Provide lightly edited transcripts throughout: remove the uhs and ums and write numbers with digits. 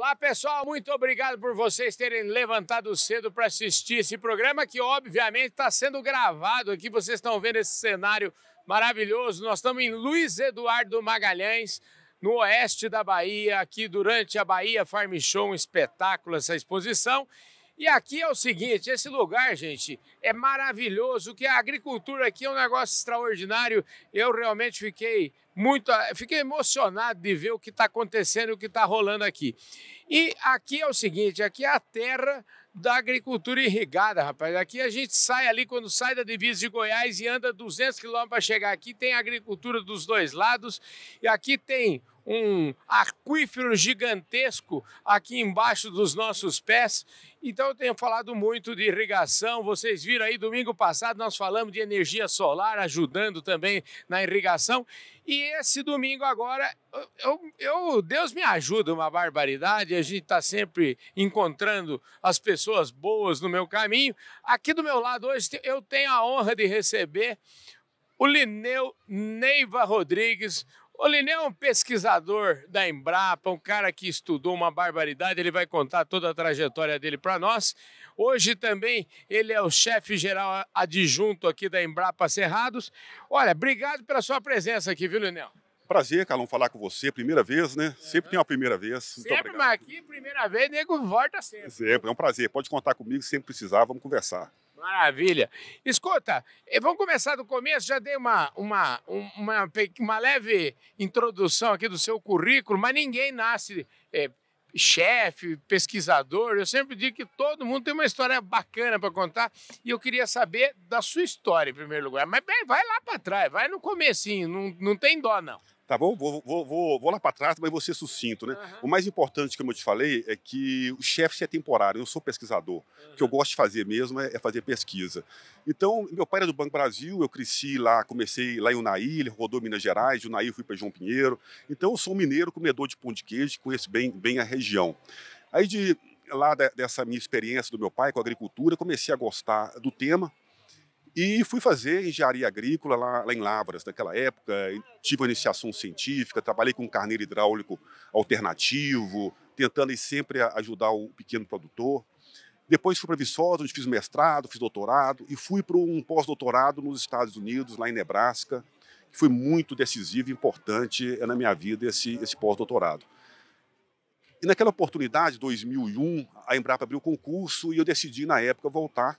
Olá, pessoal, muito obrigado por vocês terem levantado cedo para assistir esse programa que, obviamente, está sendo gravado aqui. Vocês estão vendo esse cenário maravilhoso. Nós estamos em Luiz Eduardo Magalhães, no oeste da Bahia, aqui durante a Bahia Farm Show, um espetáculo essa exposição. E aqui é o seguinte, esse lugar, gente, é maravilhoso, que a agricultura aqui é um negócio extraordinário. Eu realmente fiquei emocionado de ver o que está acontecendo, o que está rolando aqui. E aqui é o seguinte, aqui é a terra da agricultura irrigada, rapaz. Aqui a gente sai ali, quando sai da divisa de Goiás e anda 200 quilômetros para chegar aqui, tem agricultura dos dois lados, e aqui tem um aquífero gigantesco aqui embaixo dos nossos pés. Então eu tenho falado muito de irrigação. Vocês viram aí, domingo passado nós falamos de energia solar, ajudando também na irrigação. E esse domingo agora, Deus me ajuda, uma barbaridade. A gente está sempre encontrando as pessoas boas no meu caminho. Aqui do meu lado hoje eu tenho a honra de receber o Linneu Neiva Rodrigues. O Linneu é um pesquisador da Embrapa, um cara que estudou uma barbaridade, ele vai contar toda a trajetória dele para nós. Hoje também ele é o chefe-geral adjunto aqui da Embrapa Cerrados. Olha, obrigado pela sua presença aqui, viu, Linneu? Prazer, Carlão, falar com você. Primeira vez, né? Sempre tem uma primeira vez. Muito sempre, obrigado. Mas aqui, primeira vez, nego volta sempre. Sempre, é um prazer. Pode contar comigo, sempre precisar, vamos conversar. Maravilha. Escuta, vamos começar do começo. Já dei uma leve introdução aqui do seu currículo, mas ninguém nasce chefe, pesquisador. Eu sempre digo que todo mundo tem uma história bacana para contar e eu queria saber da sua história em primeiro lugar. Mas bem, vai lá para trás, vai no comecinho, não tem dó não. Tá bom? Vou lá para trás, mas vou ser sucinto, né? Uhum. O mais importante, como eu te falei, é que o chefe é temporário. Eu sou pesquisador. O que eu gosto de fazer mesmo é fazer pesquisa. Então, meu pai era do Banco Brasil, eu cresci lá, comecei lá em Unaí, ele rodou Minas Gerais, de Unaí fui para João Pinheiro. Então, eu sou um mineiro, comedor de pão de queijo, conheço bem a região. Aí, dessa minha experiência do meu pai com a agricultura, comecei a gostar do tema. E fui fazer engenharia agrícola lá em Lavras, naquela época. Tive uma iniciação científica, trabalhei com carneiro hidráulico alternativo, tentando aí sempre ajudar o pequeno produtor. Depois fui para Viçosa, onde fiz mestrado, fiz doutorado, e fui para um pós-doutorado nos Estados Unidos, lá em Nebraska, que foi muito decisivo e importante na minha vida esse pós-doutorado. E naquela oportunidade, 2001, a Embrapa abriu o concurso e eu decidi, na época, voltar.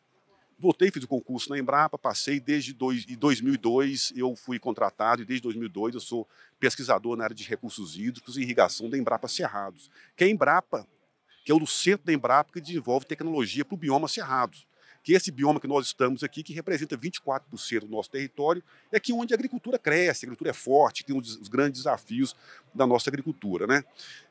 Voltei, fiz o concurso na Embrapa, passei desde 2002, eu fui contratado e desde 2002 eu sou pesquisador na área de recursos hídricos e irrigação da Embrapa Cerrados, que é a Embrapa, que é o centro da Embrapa que desenvolve tecnologia para o bioma Cerrados, que é esse bioma que nós estamos aqui, que representa 24% do nosso território, é aqui onde a agricultura cresce, a agricultura é forte, tem os grandes desafios da nossa agricultura, né?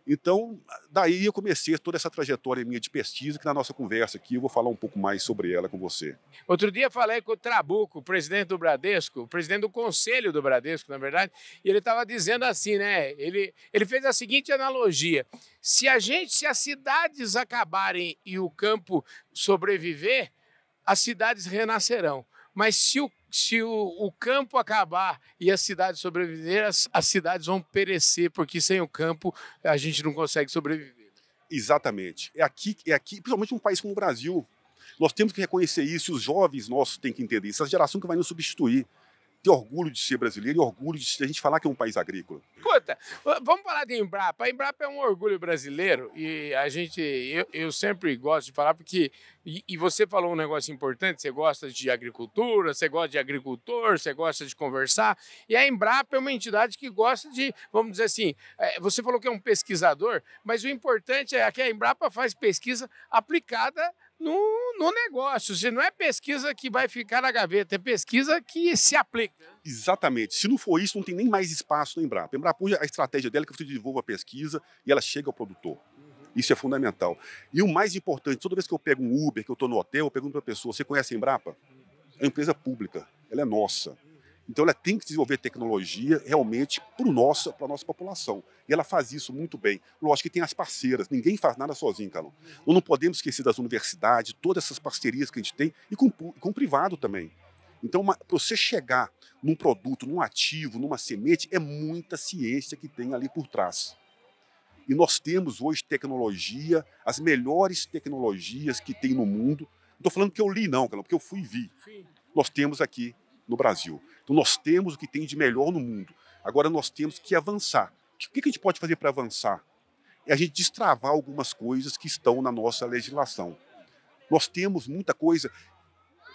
Então, daí eu comecei toda essa trajetória minha de pesquisa, que na nossa conversa aqui eu vou falar um pouco mais sobre ela com você. Outro dia falei com o Trabuco, o presidente do Bradesco, o presidente do conselho do Bradesco, na verdade, e ele estava dizendo assim, né? Ele fez a seguinte analogia: se as cidades acabarem e o campo sobreviver, as cidades renascerão. Mas se o campo acabar e as cidades sobreviver, as cidades vão perecer, porque sem o campo a gente não consegue sobreviver. Exatamente. É aqui, principalmente um país como o Brasil. Nós temos que reconhecer isso, e os jovens nossos têm que entender isso. Essa geração que vai nos substituir. Ter orgulho de ser brasileiro e orgulho de a gente falar que é um país agrícola. Escuta, vamos falar de Embrapa. A Embrapa é um orgulho brasileiro e eu sempre gosto de falar porque, e você falou um negócio importante, você gosta de agricultura, você gosta de agricultor, você gosta de conversar, e a Embrapa é uma entidade que gosta de, vamos dizer assim, você falou que é um pesquisador, mas o importante é que a Embrapa faz pesquisa aplicada no negócio. Se não é pesquisa que vai ficar na gaveta, é pesquisa que se aplica. Exatamente. Se não for isso, não tem nem mais espaço na Embrapa. A Embrapa, hoje, a estratégia dela é que você desenvolva a pesquisa e ela chega ao produtor. Isso é fundamental. E o mais importante, toda vez que eu pego um Uber, que eu estou no hotel, eu pergunto para a pessoa: você conhece a Embrapa? É uma empresa pública, ela é nossa. Então ela tem que desenvolver tecnologia realmente para a nossa população. E ela faz isso muito bem. Lógico que tem as parceiras, ninguém faz nada sozinho, Carlão. Nós não podemos esquecer das universidades, todas essas parcerias que a gente tem, e com o privado também. Então, para você chegar num produto, num ativo, numa semente, é muita ciência que tem ali por trás. E nós temos hoje tecnologia, as melhores tecnologias que tem no mundo. Não estou falando que eu li, não, porque eu fui e vi. Nós temos aqui no Brasil. Então nós temos o que tem de melhor no mundo. Agora nós temos que avançar. O que a gente pode fazer para avançar? É a gente destravar algumas coisas que estão na nossa legislação. Nós temos muita coisa.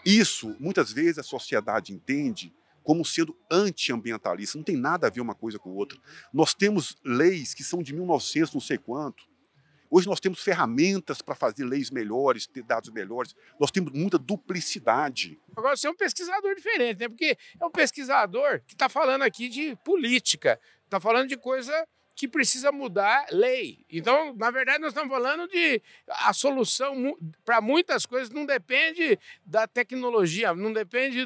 Isso, muitas vezes, a sociedade entende como sendo antiambientalista. Não tem nada a ver uma coisa com outra. Nós temos leis que são de 1900, não sei quanto. Hoje nós temos ferramentas para fazer leis melhores, ter dados melhores. Nós temos muita duplicidade. Agora você é um pesquisador diferente, né? Porque é um pesquisador que está falando aqui de política, está falando de coisa que precisa mudar lei. Então, na verdade, nós estamos falando de a solução para muitas coisas não depende da tecnologia, não depende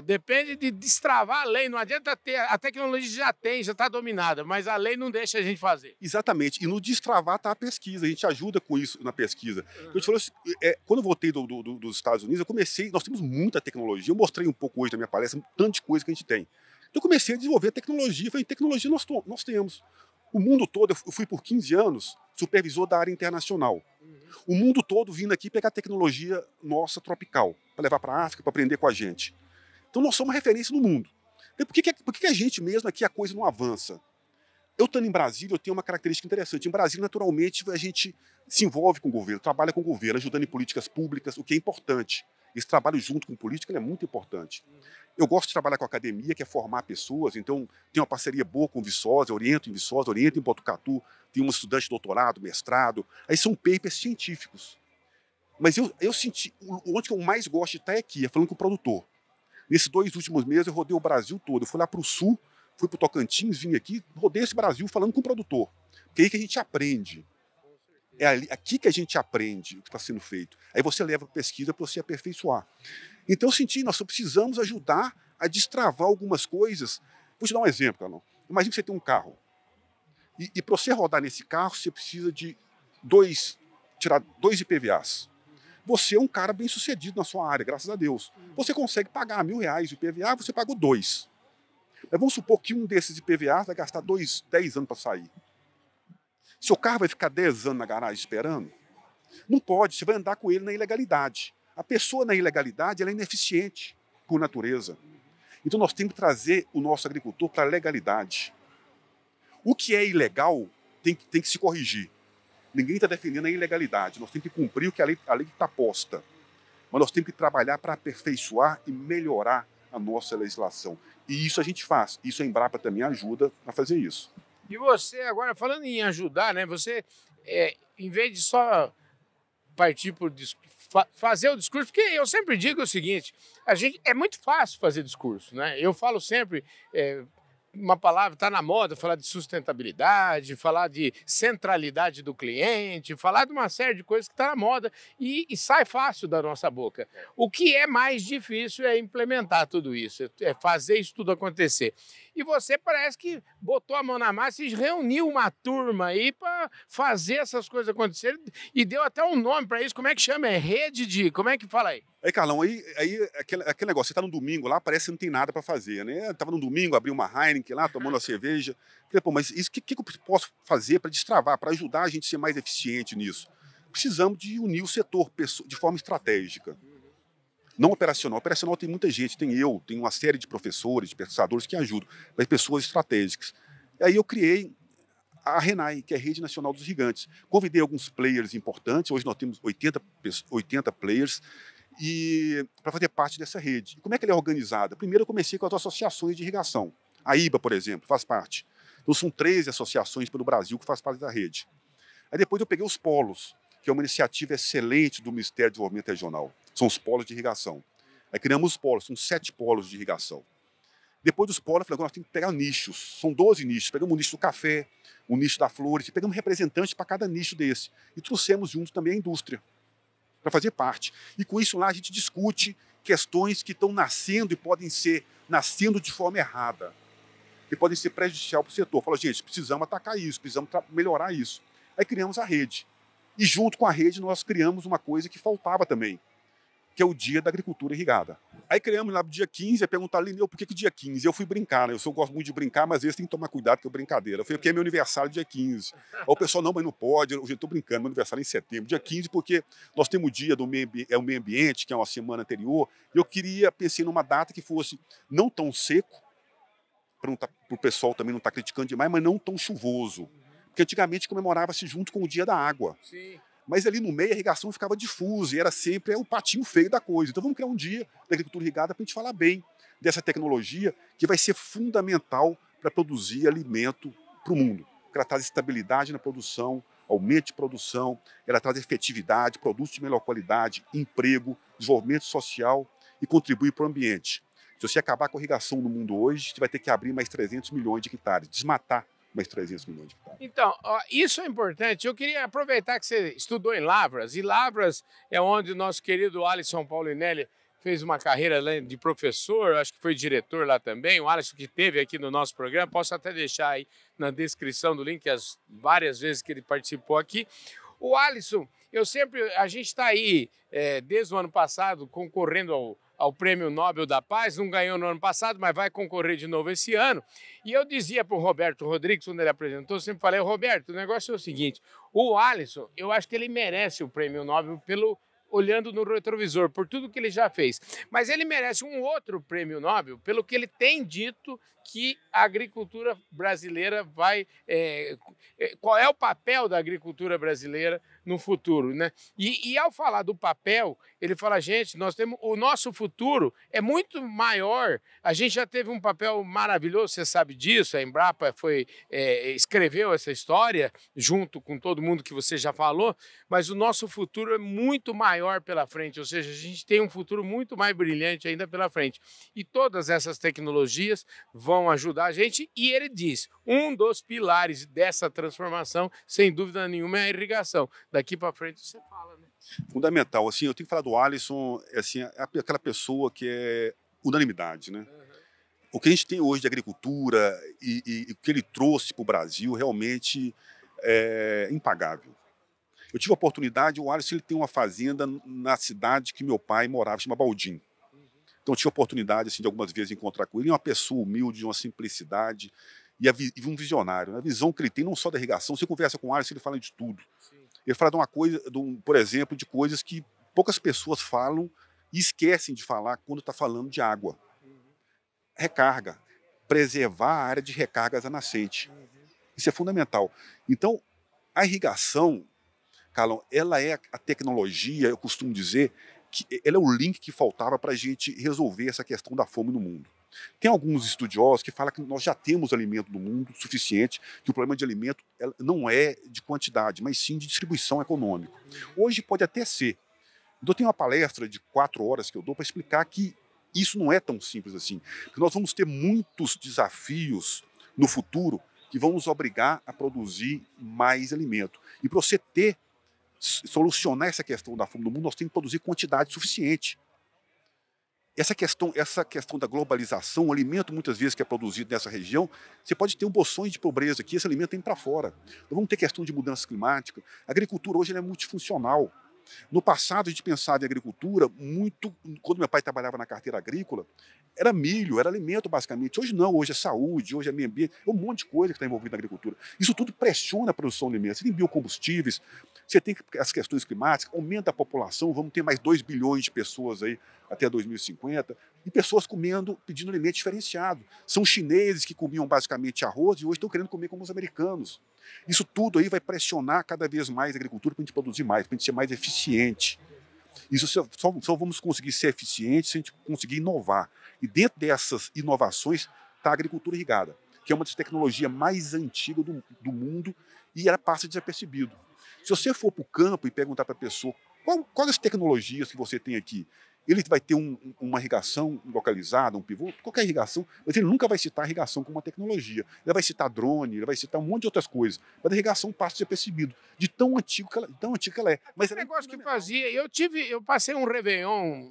depende de destravar a lei. Não adianta ter, a tecnologia já tem, já está dominada, mas a lei não deixa a gente fazer. Exatamente. E no destravar está a pesquisa. A gente ajuda com isso na pesquisa. Eu te falo assim, quando eu voltei dos Estados Unidos, eu comecei, nós temos muita tecnologia. Eu mostrei um pouco hoje na minha palestra, tanto de coisa que a gente tem. Então eu comecei a desenvolver tecnologia. Falei, tecnologia nós temos. O mundo todo, eu fui por 15 anos supervisor da área internacional. O mundo todo vindo aqui pegar tecnologia nossa tropical, para levar para a África, para aprender com a gente. Então nós somos referência no mundo. Então, por que a gente mesmo aqui a coisa não avança? Eu estando em Brasília, eu tenho uma característica interessante. Em Brasília, naturalmente, a gente se envolve com o governo, trabalha com o governo, ajudando em políticas públicas, o que é importante. Esse trabalho junto com política é muito importante. Eu gosto de trabalhar com a academia, que é formar pessoas, então tenho uma parceria boa com o Viçosa, oriento em Botucatu, tenho um estudante de doutorado, mestrado, aí são papers científicos. Mas eu senti, onde eu mais gosto de estar é aqui, é falando com o produtor. Nesses 2 últimos meses eu rodei o Brasil todo, eu fui lá para o sul, fui para o Tocantins, vim aqui, rodei esse Brasil falando com o produtor, porque é aí que a gente aprende. É aqui que a gente aprende o que está sendo feito. Aí você leva a pesquisa para você aperfeiçoar. Então eu senti, nós só precisamos ajudar a destravar algumas coisas. Vou te dar um exemplo, Carlão. Imagina que você tem um carro. E para você rodar nesse carro, você precisa de tirar 2 IPVAs. Você é um cara bem sucedido na sua área, graças a Deus. Você consegue pagar R$1.000 de IPVA, você pagou 2. Mas vamos supor que um desses IPVAs vai gastar 10 anos para sair. Seu carro vai ficar 10 anos na garagem esperando? Não pode, você vai andar com ele na ilegalidade. A pessoa na ilegalidade ela é ineficiente por natureza. Então nós temos que trazer o nosso agricultor para a legalidade. O que é ilegal tem que se corrigir. Ninguém está defendendo a ilegalidade. Nós temos que cumprir o que a lei está posta. Mas nós temos que trabalhar para aperfeiçoar e melhorar a nossa legislação. E isso a gente faz. Isso a Embrapa também ajuda a fazer isso. E você, agora, falando em ajudar, né? Você, em vez de só partir por fazer o discurso, porque eu sempre digo o seguinte, é muito fácil fazer discurso, né? Eu falo sempre, uma palavra está na moda, falar de sustentabilidade, falar de centralidade do cliente, falar de uma série de coisas que está na moda e sai fácil da nossa boca. O que é mais difícil é implementar tudo isso, é fazer isso tudo acontecer. E você parece que botou a mão na massa e reuniu uma turma aí para fazer essas coisas acontecerem e deu até um nome para isso. Como é que chama? É rede de... Como é que fala aí? Aí, Carlão, aquele negócio, você está no domingo lá, parece que não tem nada para fazer, né? Estava no domingo, abri uma Heineken lá, tomando uma cerveja. Falei, pô, mas isso, o que eu posso fazer para destravar, para ajudar a gente a ser mais eficiente nisso? Precisamos de unir o setor de forma estratégica. Não operacional. Operacional tem muita gente, tem uma série de professores, de pesquisadores que ajudam, mas pessoas estratégicas. E aí eu criei a RENAI, que é a Rede Nacional dos Gigantes. Convidei alguns players importantes, hoje nós temos 80 players, para fazer parte dessa rede. E como é que ela é organizada? Primeiro eu comecei com as associações de irrigação. A IBA, por exemplo, faz parte. Então são 13 associações pelo Brasil que faz parte da rede. Aí depois eu peguei os polos, que é uma iniciativa excelente do Ministério do Desenvolvimento Regional. São os polos de irrigação. Aí criamos os polos, são 7 polos de irrigação. Depois dos polos, eu falei, agora nós temos que pegar nichos. São 12 nichos. Pegamos o nicho do café, o nicho da flores, e pegamos representantes para cada nicho desse. E trouxemos junto também a indústria, para fazer parte. E com isso lá a gente discute questões que estão nascendo e podem ser nascendo de forma errada. Que podem ser prejudicial para o setor. Fala, gente, precisamos atacar isso, precisamos melhorar isso. Aí criamos a rede. E junto com a rede nós criamos uma coisa que faltava também, que é o Dia da Agricultura Irrigada. Aí criamos lá pro dia 15, aí perguntaram, Lineu, por que dia 15? Eu fui brincar, né? Gosto muito de brincar, mas às vezes tem que tomar cuidado com a brincadeira. Eu falei, porque é meu aniversário dia 15. Aí o pessoal, não, mas não pode, eu estou brincando, meu aniversário é em setembro. Dia 15, porque nós temos o dia do o meio ambiente, que é uma semana anterior, e eu pensei numa data que fosse não tão seco, para o pessoal também não estar criticando demais, mas não tão chuvoso. Porque antigamente comemorava-se junto com o dia da água. Sim. Mas ali no meio a irrigação ficava difusa e era sempre o patinho feio da coisa. Então vamos criar um dia da agricultura irrigada para a gente falar bem dessa tecnologia que vai ser fundamental para produzir alimento para o mundo. Porque ela traz estabilidade na produção, aumento de produção, ela traz efetividade, produtos de melhor qualidade, emprego, desenvolvimento social e contribui para o ambiente. Se você acabar com a irrigação no mundo hoje, você vai ter que abrir mais 300 milhões de hectares, desmatar mais 300 milhões de hectares. Então, ó, isso é importante. Eu queria aproveitar que você estudou em Lavras, e Lavras é onde o nosso querido Alisson Paulinelli fez uma carreira de professor, acho que foi diretor lá também, o Alisson que esteve aqui no nosso programa, posso até deixar aí na descrição do link as várias vezes que ele participou aqui. O Alisson, a gente está aí desde o ano passado concorrendo ao Prêmio Nobel da Paz, não ganhou no ano passado, mas vai concorrer de novo esse ano. E eu dizia para o Roberto Rodrigues, quando ele apresentou, eu sempre falei, Roberto, o negócio é o seguinte, o Alisson, eu acho que ele merece o Prêmio Nobel olhando no retrovisor, por tudo que ele já fez. Mas ele merece um outro Prêmio Nobel pelo que ele tem dito que a agricultura brasileira vai... qual é o papel da agricultura brasileira no futuro, né? E ao falar do papel, ele fala, gente, o nosso futuro é muito maior. A gente já teve um papel maravilhoso, você sabe disso, a Embrapa escreveu essa história junto com todo mundo que você já falou, mas o nosso futuro é muito maior pela frente, ou seja, a gente tem um futuro muito mais brilhante ainda pela frente. E todas essas tecnologias vão ajudar a gente, e ele diz, um dos pilares dessa transformação, sem dúvida nenhuma, é a irrigação. Daqui para frente você fala, né? Fundamental, assim, eu tenho que falar do Alisson, assim, é aquela pessoa que é unanimidade, né? Uhum. O que a gente tem hoje de agricultura e o que ele trouxe para o Brasil realmente é impagável. Eu tive a oportunidade, o Alisson ele tem uma fazenda na cidade que meu pai morava, chama Baldim. Então eu tive a oportunidade assim, de algumas vezes encontrar com ele, uma pessoa humilde, de uma simplicidade e um visionário. Né? A visão que ele tem não só da irrigação, você conversa com o Alisson, ele fala de tudo. Sim. Ele fala de uma coisa, por exemplo, de coisas que poucas pessoas falam e esquecem de falar quando está falando de água. Recarga, preservar a área de recargas à nascente. Isso é fundamental. Então, a irrigação, Carlão, ela é a tecnologia, eu costumo dizer, que ela é o link que faltava para a gente resolver essa questão da fome no mundo. Tem alguns estudiosos que falam que nós já temos alimento no mundo suficiente, que o problema de alimento não é de quantidade, mas sim de distribuição econômica. Hoje pode até ser. Eu tenho uma palestra de 4 horas que eu dou para explicar que isso não é tão simples assim. Que nós vamos ter muitos desafios no futuro que vão nos obrigar a produzir mais alimento. E para você solucionar essa questão da fome no mundo, nós temos que produzir quantidade suficiente. Essa questão da globalização, o alimento muitas vezes que é produzido nessa região, você pode ter bolsões de pobreza aqui, esse alimento tem para fora. Nós vamos ter questão de mudança climática. A agricultura hoje é multifuncional. No passado, a gente pensava em agricultura muito... Quando meu pai trabalhava na carteira agrícola, era milho, era alimento basicamente. Hoje não, hoje é saúde, hoje é meio ambiente, é um monte de coisa que está envolvida na agricultura. Isso tudo pressiona a produção de alimentos. Você tem biocombustíveis, você tem as questões climáticas, aumenta a população, vamos ter mais 2 bilhões de pessoas aí até 2050, e pessoas pedindo alimento diferenciado. São chineses que comiam basicamente arroz e hoje estão querendo comer como os americanos. Isso tudo aí vai pressionar cada vez mais a agricultura para a gente produzir mais, para a gente ser mais eficiente. Isso só vamos conseguir ser eficientes se a gente conseguir inovar. E dentro dessas inovações está a agricultura irrigada, que é uma das tecnologias mais antigas do mundo e ela passa desapercebido. Se você for para o campo e perguntar para a pessoa quais as tecnologias que você tem aqui, ele vai ter uma irrigação localizada, um pivô, qualquer irrigação, mas ele nunca vai citar a irrigação como uma tecnologia. Ele vai citar drone, ele vai citar um monte de outras coisas. Mas a irrigação passa desapercebido, de tão antiga que ela é. Mas esse negócio que fazia, eu passei um Réveillon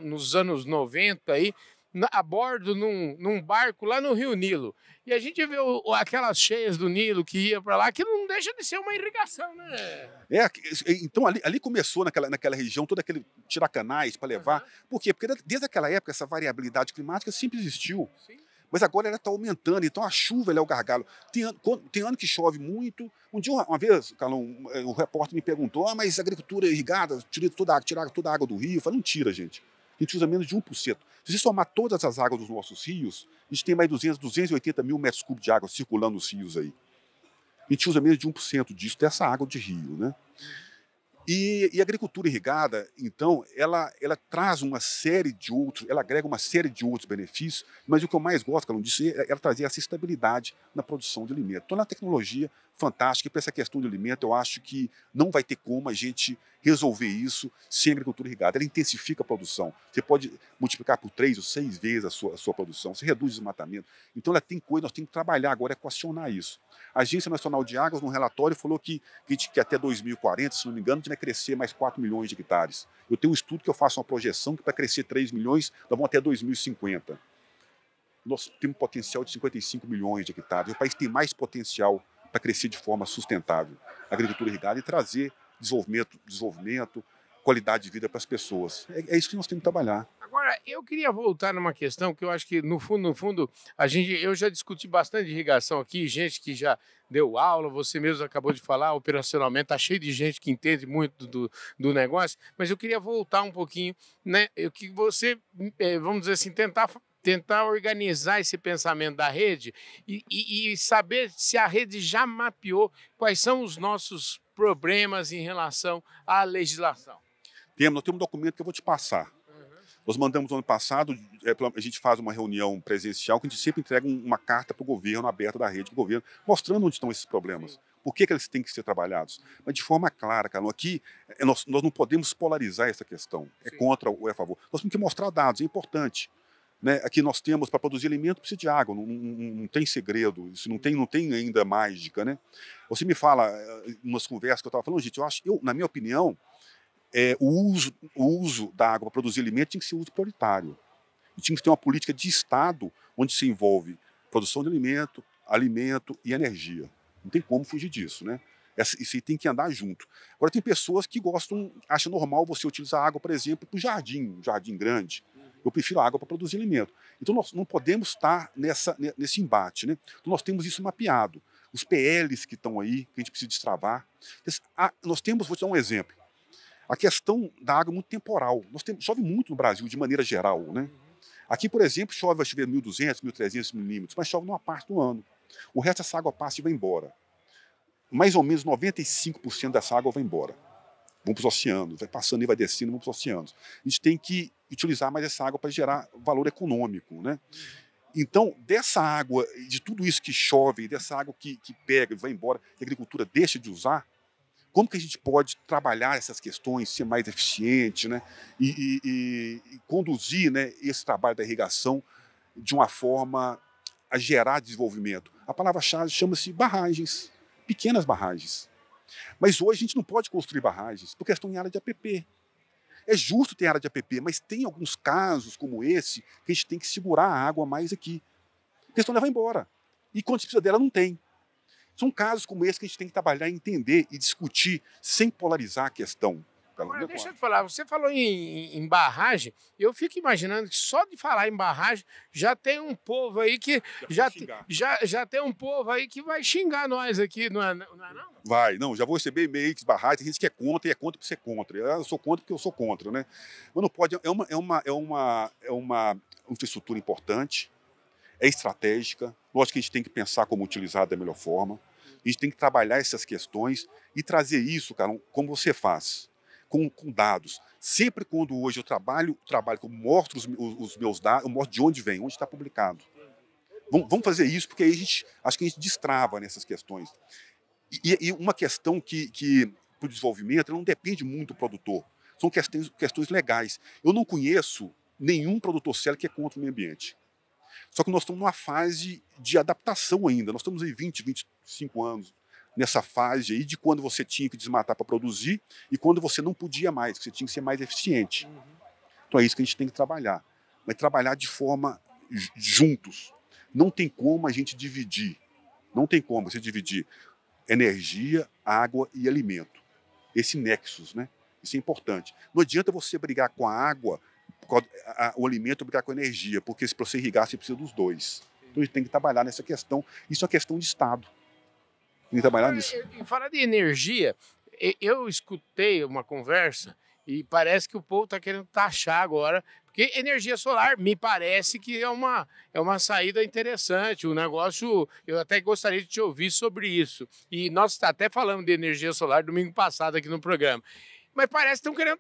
nos anos 90 aí, a bordo num barco lá no Rio Nilo. E a gente vê aquelas cheias do Nilo que ia para lá, que não deixa de ser uma irrigação, né? Então ali começou naquela região, todo aquele tirar canais para levar. Por quê? Porque desde aquela época essa variabilidade climática sempre existiu. Sim. Mas agora ela está aumentando, então a chuva é o gargalo. Tem ano que chove muito. Um dia, uma vez, Carlão, o repórter me perguntou, mas a agricultura irrigada, tira toda a água do rio. Eu falei, não tira, gente. A gente usa menos de 1%. Se você somar todas as águas dos nossos rios, a gente tem mais 280 mil metros cúbicos de água circulando nos rios aí. A gente usa menos de 1% disso, dessa água de rio, né? E a agricultura irrigada, então, ela traz uma série de outros, ela agrega uma série de outros benefícios, mas o que eu mais gosto, Carlão, disso é ela trazer essa estabilidade na produção de alimento. Então, é uma tecnologia fantástica, e para essa questão de alimento, eu acho que não vai ter como a gente resolver isso sem agricultura irrigada. Ela intensifica a produção. Você pode multiplicar por 3 ou 6 vezes a sua produção, você reduz o desmatamento. Então, ela tem coisa, nós temos que trabalhar agora, equacionar isso. A Agência Nacional de Águas, num relatório, falou que até 2040, se não me engano, a gente vai crescer mais 4 milhões de hectares. Eu tenho um estudo que eu faço uma projeção que para crescer 3 milhões, nós vamos até 2050. Nós temos um potencial de 55 milhões de hectares. O país tem mais potencial para crescer de forma sustentável. A agricultura irrigada e trazer desenvolvimento, qualidade de vida para as pessoas. É isso que nós temos que trabalhar. Agora, eu queria voltar numa questão que eu acho que, no fundo, eu já discuti bastante de irrigação aqui, gente que já deu aula, você mesmo acabou de falar, operacionalmente, está cheio de gente que entende muito do negócio, mas eu queria voltar um pouquinho, né? Eu que você, vamos dizer assim, tentar organizar esse pensamento da rede e saber se a rede já mapeou quais são os nossos problemas em relação à legislação. Nós temos um documento que eu vou te passar. Nós mandamos no ano passado, a gente faz uma reunião presencial, que a gente sempre entrega uma carta para o governo, aberta da rede do governo, mostrando onde estão esses problemas. Por que eles têm que ser trabalhados? Mas de forma clara, Carlão, aqui nós não podemos polarizar essa questão. É contra ou é a favor. Nós temos que mostrar dados, é importante. Né? Aqui nós temos, para produzir alimento, precisa de água, não tem segredo, isso não tem ainda mágica. Né? Você me fala, em umas conversas que eu estava falando, gente, na minha opinião, o uso da água para produzir alimento tinha que ser uso prioritário. E tinha que ter uma política de Estado onde se envolve produção de alimento e energia. Não tem como fugir disso, né? Isso aí tem que andar junto. Agora, tem pessoas que acham normal você utilizar água, por exemplo, para um jardim grande. Eu prefiro a água para produzir alimento. Então, nós não podemos estar nesse embate, né? Então, nós temos isso mapeado. Os PLs que estão aí, que a gente precisa destravar. Nós temos, vou te dar um exemplo, a questão da água é muito temporal. Chove muito no Brasil, de maneira geral, né? Aqui, por exemplo, vai chover 1.200, 1.300 milímetros, mas chove numa parte do ano. O resto dessa água passa e vai embora. Mais ou menos 95% dessa água vai embora. Vão para os oceanos, vai passando e vai descendo, vão para os oceanos. A gente tem que utilizar mais essa água para gerar valor econômico, né? Então, dessa água, de tudo isso que chove, dessa água que pega e vai embora, que a agricultura deixa de usar, como que a gente pode trabalhar essas questões, ser mais eficiente, né? E conduzir, né, esse trabalho da irrigação de uma forma a gerar desenvolvimento? A palavra-chave chama-se barragens, pequenas barragens. Mas hoje a gente não pode construir barragens, porque estão em área de APP. É justo ter área de APP, mas tem alguns casos como esse que a gente tem que segurar a água mais aqui. Porque senão ela vai embora. E quando a gente precisa dela, não tem. São casos como esse que a gente tem que trabalhar, entender e discutir sem polarizar a questão. Agora, deixa eu te falar, você falou em barragem, eu fico imaginando que só de falar em barragem já tem um povo aí que já tem um povo aí que vai xingar nós aqui, não é não? Vai, já vou receber e-mail de barragem, tem gente que é contra e é contra por ser contra. Eu sou contra porque eu sou contra, né? Mas não pode, é uma infraestrutura importante, é estratégica, lógico que a gente tem que pensar como utilizar da melhor forma, a gente tem que trabalhar essas questões e trazer isso, cara, como você faz. Com dados. Sempre quando hoje eu trabalho que eu mostro os meus dados, eu mostro de onde vem, onde está publicado. Vamos fazer isso, porque aí acho que a gente destrava nessas questões. E uma questão que para o desenvolvimento não depende muito do produtor. São questões legais. Eu não conheço nenhum produtor sério que é contra o meio ambiente. Só que nós estamos numa fase de adaptação ainda. Nós estamos em 20, 25 anos. Nessa fase aí de quando você tinha que desmatar para produzir e quando você não podia mais, que você tinha que ser mais eficiente. Então é isso que a gente tem que trabalhar. mas trabalhar de forma juntos. Não tem como a gente dividir. Não tem como você dividir energia, água e alimento. Esse nexus, né? Isso é importante. Não adianta você brigar com a água, o alimento brigar com a energia, porque para você irrigar você precisa dos dois. Então a gente tem que trabalhar nessa questão. Isso é uma questão de Estado. Tem que trabalhar nisso. Em falar de energia, eu escutei uma conversa e parece que o povo está querendo taxar agora, porque energia solar me parece que é uma saída interessante, um negócio, eu até gostaria de te ouvir sobre isso. E nós até falamos de energia solar domingo passado aqui no programa. Mas parece que estão querendo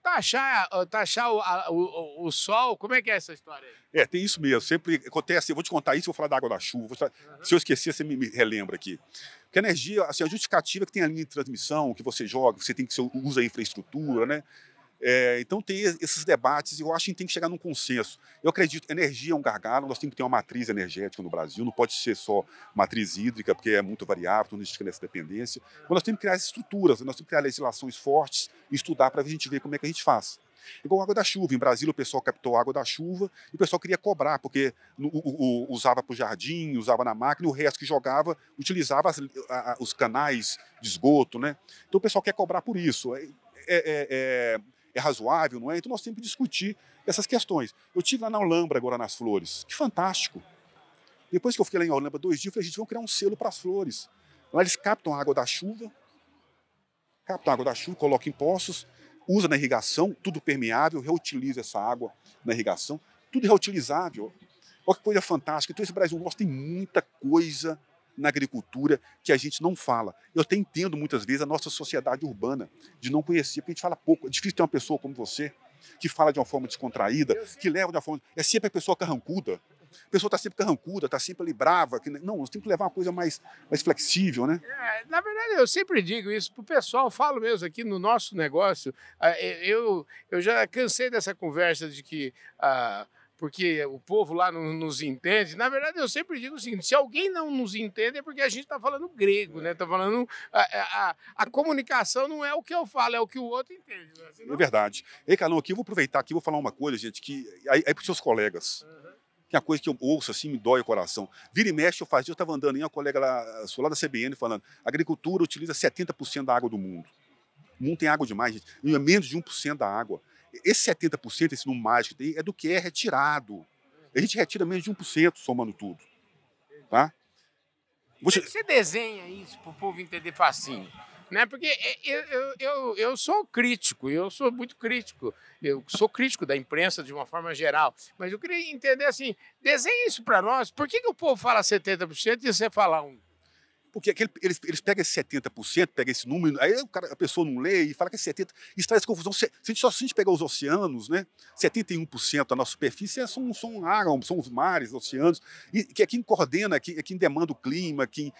taxar o sol. Como é que é essa história aí? Tem isso mesmo. Sempre acontece. Eu vou te contar isso, vou falar da água da chuva. Se eu esquecer, você me relembra aqui. Porque a energia, assim, a justificativa é que tem a linha de transmissão, que você joga, você usa a infraestrutura, né? Então tem esses debates e eu acho que tem que chegar num consenso. Eu acredito que energia é um gargalo, nós temos que ter uma matriz energética no Brasil, não pode ser só matriz hídrica, porque é muito variável, então a gente fica nessa dependência. Mas nós temos que criar as estruturas, nós temos que criar legislações fortes e estudar para a gente ver como é que a gente faz. Igual a água da chuva. Em Brasília o pessoal captou a água da chuva e o pessoal queria cobrar, porque usava para o jardim, usava na máquina, e o resto que jogava utilizava os canais de esgoto, né? Então o pessoal quer cobrar por isso. É razoável, não é? Então nós temos que discutir essas questões. Eu estive lá na Olambra agora nas flores. Que fantástico! Depois que eu fiquei lá em Olambra 2 dias, eu falei, gente, vamos criar um selo para as flores. Lá eles captam a água da chuva, colocam em poços, usa na irrigação, tudo permeável, reutiliza essa água na irrigação, tudo reutilizável. Olha que coisa fantástica. Então esse Brasil nosso tem muita coisa na agricultura que a gente não fala. Eu até entendo muitas vezes a nossa sociedade urbana de não conhecer, porque a gente fala pouco. É difícil ter uma pessoa como você que fala de uma forma descontraída, que leva de uma forma... É sempre a pessoa carrancuda. A pessoa está sempre carrancuda, está sempre ali brava. Não, nós temos que levar uma coisa mais flexível, né? Na verdade, eu sempre digo isso para o pessoal, falo mesmo aqui no nosso negócio. Eu já cansei dessa conversa de que... porque o povo lá não nos entende. Na verdade, eu sempre digo o seguinte, se alguém não nos entende é porque a gente está falando grego, né? Está falando... A comunicação não é o que eu falo, é o que o outro entende. Né? Senão... É verdade. Ei, Carlão, aqui eu vou aproveitar aqui, vou falar uma coisa, gente, que aí para os seus colegas, que é uma coisa que eu ouço assim, me dói o coração. Vira e mexe, eu estava andando aí, uma colega lá, sou lá da CBN, falando, a agricultura utiliza 70% da água do mundo. O mundo tem água demais, gente. É menos de 1% da água. Esse 70%, esse número mágico que tem, é do que é retirado. A gente retira menos de 1%, somando tudo. Tá? Você desenha isso para o povo entender facinho. Né? Porque eu sou crítico, eu sou muito crítico. Eu sou crítico da imprensa de uma forma geral. Mas eu queria entender assim, desenha isso para nós. Por que o povo fala 70% e você fala 1%? Porque eles pegam esse 70%, pegam esse número, aí a pessoa não lê e fala que é 70%, isso traz confusão. Se a gente pegar os oceanos, né, 71% da nossa superfície são água, são os mares, oceanos, e que é quem coordena, é quem demanda o clima, quem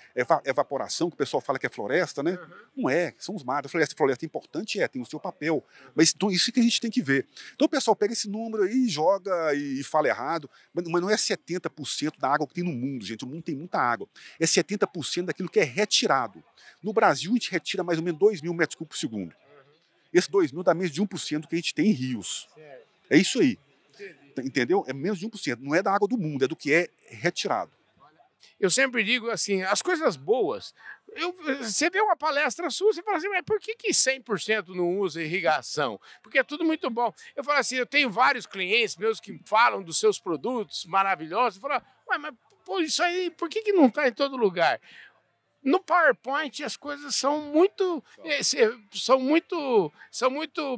evaporação, que o pessoal fala que é floresta, né? Não é, são os mares. A floresta é importante, tem o seu papel, mas então, isso que a gente tem que ver. Então o pessoal pega esse número aí, joga e fala errado, mas não é 70% da água que tem no mundo, gente. O mundo tem muita água. É 70% daquilo que é retirado. No Brasil, a gente retira mais ou menos 2.000 metros cúbicos por segundo. Esse 2.000 dá menos de 1% que a gente tem em rios. É isso aí. Entendeu? É menos de 1%. Não é da água do mundo, é do que é retirado. Eu sempre digo assim, as coisas boas... Você vê uma palestra sua, você fala assim, mas por que 100% não usa irrigação? Porque é tudo muito bom. Eu falo assim, eu tenho vários clientes meus que falam dos seus produtos maravilhosos. Eu falo, mas pô, isso aí, por que não está em todo lugar? No PowerPoint as coisas são muito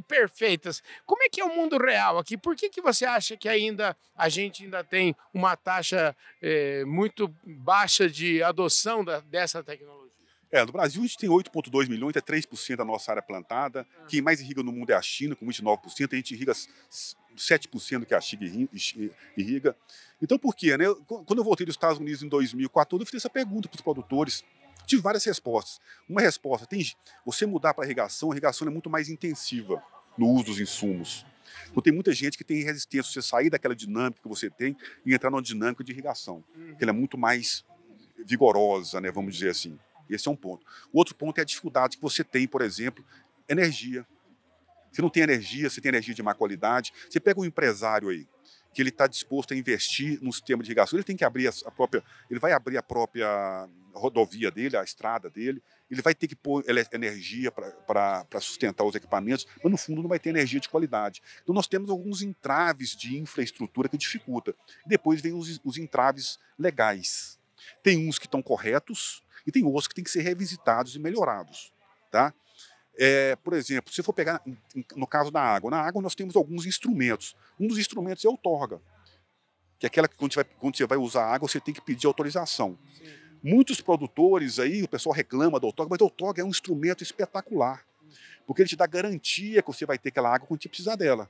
perfeitas. Como é que é o mundo real aqui? Por que você acha que a gente ainda tem uma taxa muito baixa de adoção dessa tecnologia? No Brasil a gente tem 8,2 milhões, é 3% da nossa área plantada. Quem mais irriga no mundo é a China, com 29%. A gente irriga 7% que a China irriga. Então por quê? Né? Quando eu voltei dos Estados Unidos em 2014, eu fiz essa pergunta para os produtores. Tive várias respostas. Uma resposta, você mudar para a irrigação é muito mais intensiva no uso dos insumos. Então tem muita gente que tem resistência, você sair daquela dinâmica que você tem e entrar numa dinâmica de irrigação. Que ela é muito mais vigorosa, né, vamos dizer assim. Esse é um ponto. O outro ponto é a dificuldade que você tem, por exemplo, energia. Você não tem energia, você tem energia de má qualidade. Você pega um empresário aí, que ele está disposto a investir no sistema de irrigação. Ele tem que abrir ele vai abrir a própria rodovia dele, a estrada dele, ele vai ter que pôr energia para sustentar os equipamentos, mas no fundo não vai ter energia de qualidade. Então nós temos alguns entraves de infraestrutura que dificulta. E depois vem os entraves legais. Tem uns que estão corretos e tem outros que têm que ser revisitados e melhorados. Tá? Por exemplo, se for pegar no caso da água, na água nós temos alguns instrumentos. Um dos instrumentos é a outorga, que é aquela que quando você vai usar água, você tem que pedir autorização. Sim. Muitos produtores aí, o pessoal reclama da outorga, mas a outorga é um instrumento espetacular, porque ele te dá garantia que você vai ter aquela água quando você precisar dela.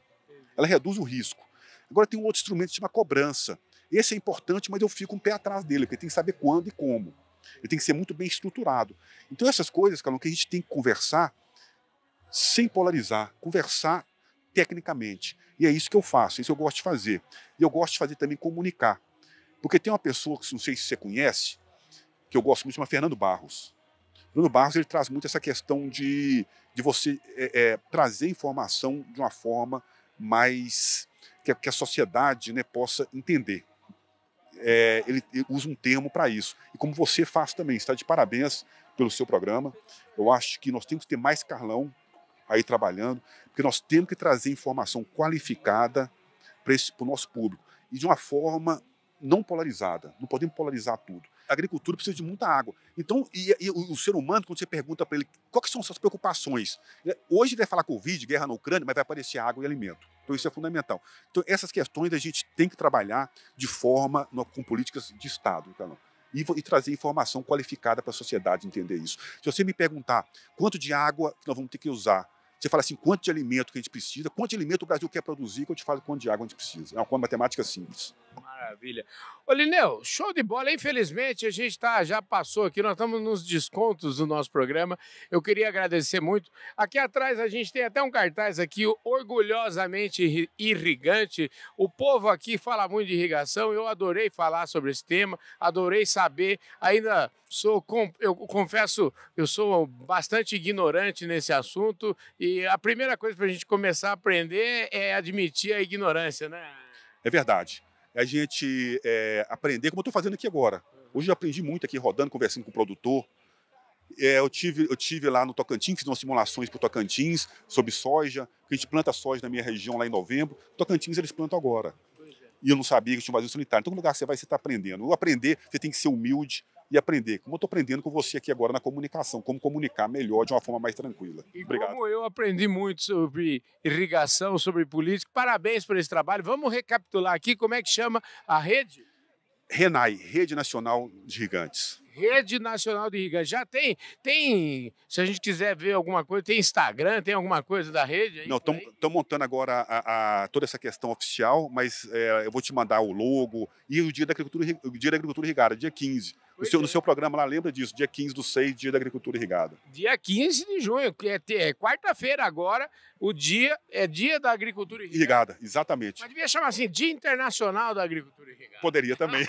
Ela reduz o risco. Agora tem um outro instrumento que se chama cobrança. Esse é importante, mas eu fico um pé atrás dele, porque tem que saber quando e como. Ele tem que ser muito bem estruturado. Então essas coisas, Carlão, que a gente tem que conversar sem polarizar, conversar tecnicamente. E é isso que eu faço, isso eu gosto de fazer. E eu gosto de fazer também comunicar. Porque tem uma pessoa, que não sei se você conhece, que eu gosto muito, chama Fernando Barros. Fernando Barros, ele traz muito essa questão de você trazer informação de uma forma mais que a sociedade, né, possa entender. Ele usa um termo para isso. E como você faz também, está de parabéns pelo seu programa. Eu acho que nós temos que ter mais Carlão aí trabalhando, porque nós temos que trazer informação qualificada para o nosso público. E de uma forma não polarizada. Não podemos polarizar tudo. A agricultura precisa de muita água. Então, e o ser humano, quando você pergunta para ele quais são as suas preocupações, hoje ele vai falar Covid, guerra na Ucrânia, mas vai aparecer água e alimento. Então isso é fundamental. Então essas questões a gente tem que trabalhar de forma com políticas de Estado, Carlão. E trazer informação qualificada para a sociedade entender isso. Se você me perguntar quanto de água que nós vamos ter que usar, você fala assim, quanto de alimento que a gente precisa, quanto de alimento o Brasil quer produzir, que eu te falo quanto de água a gente precisa. É uma matemática simples. Maravilha. Ô, Lineu, show de bola. Infelizmente, a gente já passou aqui, nós estamos nos descontos do nosso programa. Eu queria agradecer muito. Aqui atrás a gente tem até um cartaz aqui, orgulhosamente irrigante. O povo aqui fala muito de irrigação, eu adorei falar sobre esse tema, adorei saber, ainda... eu confesso, eu sou bastante ignorante nesse assunto e a primeira coisa para a gente começar a aprender é admitir a ignorância, né? É verdade. A gente aprender, como eu estou fazendo aqui agora. Hoje eu aprendi muito aqui, rodando, conversando com o produtor. Eu tive lá no Tocantins, fiz umas simulações para o Tocantins sobre soja, porque a gente planta soja na minha região lá em novembro. Tocantins eles plantam agora. E eu não sabia que tinha um vazio sanitário. Então, no lugar que você vai, você está aprendendo. Ou aprender, você tem que ser humilde e aprender. Como eu estou aprendendo com você aqui agora na comunicação, como comunicar melhor de uma forma mais tranquila. E obrigado. Como eu aprendi muito sobre irrigação, sobre política, parabéns por esse trabalho. Vamos recapitular aqui como é que chama a rede? RENAI, Rede Nacional de Irrigantes. Rede Nacional de Irrigantes. Já tem, se a gente quiser ver alguma coisa, tem Instagram, tem alguma coisa da rede? Aí, não, estão montando agora toda essa questão oficial, mas eu vou te mandar o logo e o Dia da Agricultura Irrigada, dia 15. No seu programa lá, lembra disso, dia 15/6, Dia da Agricultura Irrigada. Dia 15 de junho, que é quarta-feira agora, o dia é Dia da Agricultura Irrigada. Exatamente. Mas devia chamar assim, Dia Internacional da Agricultura Irrigada. Poderia também.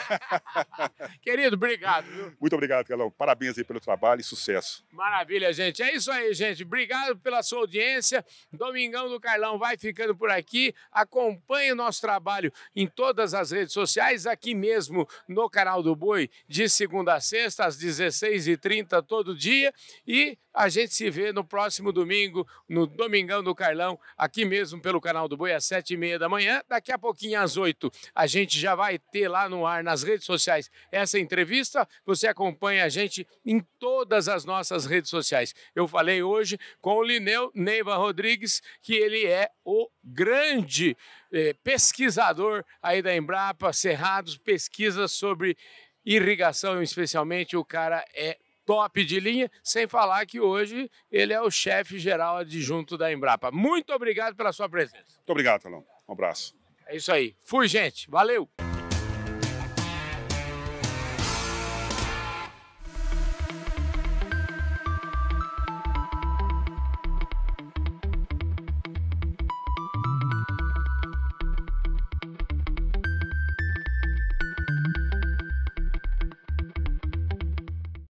Querido, obrigado. Viu? Muito obrigado, Carlão. Parabéns aí pelo trabalho e sucesso. Maravilha, gente. É isso aí, gente. Obrigado pela sua audiência. Domingão do Carlão vai ficando por aqui. Acompanhe o nosso trabalho em todas as redes sociais, aqui mesmo no canal do Boi, de segunda a sexta, às 16h30, todo dia. E a gente se vê no próximo domingo, no Domingão do Carlão, aqui mesmo pelo canal do Boi, às 7h30 da manhã. Daqui a pouquinho, às 8h, a gente já vai ter lá no ar, nas redes sociais, essa entrevista. Você acompanha a gente em todas as nossas redes sociais. Eu falei hoje com o Lineu Neiva Rodrigues, que ele é o grande pesquisador aí da Embrapa, Cerrados, pesquisa sobre irrigação, especialmente. O cara é top de linha, sem falar que hoje ele é o chefe geral adjunto da Embrapa. Muito obrigado pela sua presença. Muito obrigado, Carlão. Um abraço. É isso aí. Fui, gente. Valeu!